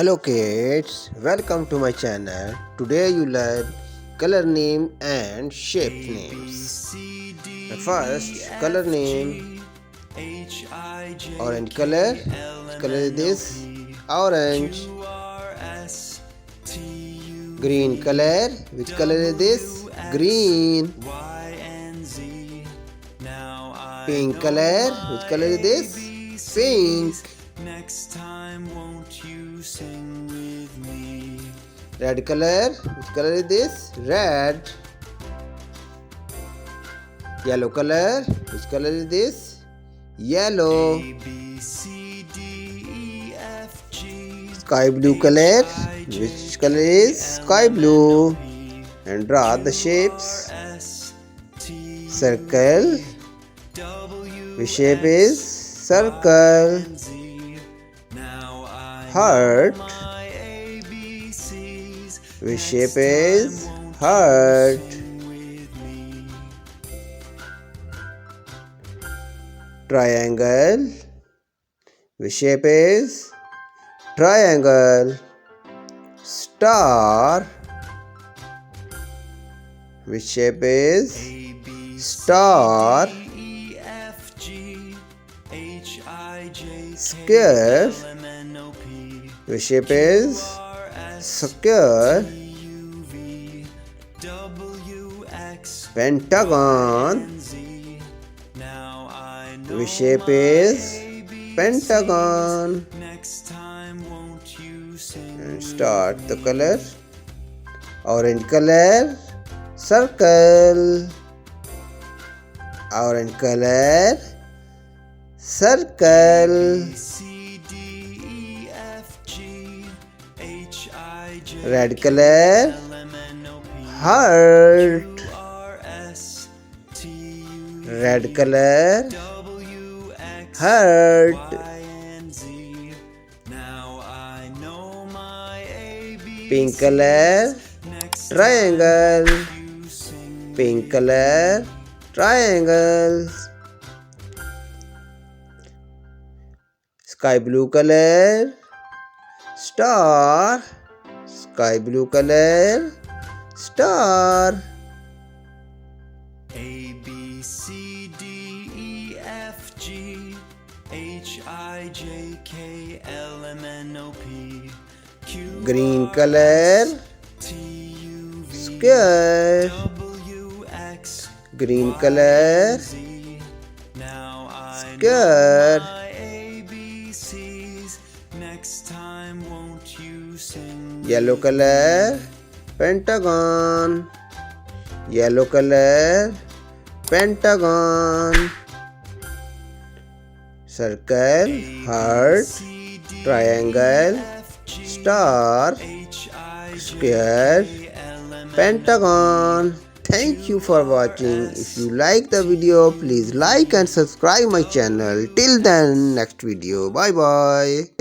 Hello kids, welcome to my channel. Today you learn color name and shape names. The first color name, orange color. Which color is this? Orange. Green color. Which color is this? Green. Pink color. Which color is this? Pink. Next time, won't you sing with me? Red color. Which color is this? Red. Yellow color. Which color is this? Yellow. A, B, C, D, E, F, G. Sky blue color. Which color is sky blue? And draw the shapes. Circle. Which shape is circle? Heart. Which shape is heart? Triangle. Which shape is triangle? Star. Which shape is star? Square. Which shape is square? Pentagon. Which shape is pentagon? And start the color. Orange color, circle. Orange color, circle. Red color, heart. Red color, heart. Pink color, triangle. Pink color, triangles. Sky blue color, star. Sky blue color, star. A, B, C, D, E, F, G, H, I, J, K, L, M, N, O, P, Q, Green color, square. Green color, square. Next time, won't you sing? Yellow color, pentagon. Yellow color, pentagon. Circle, heart, triangle, star, square, pentagon. Thank you for watching. If you like the video, please like and subscribe my channel. Till then, next video. Bye bye.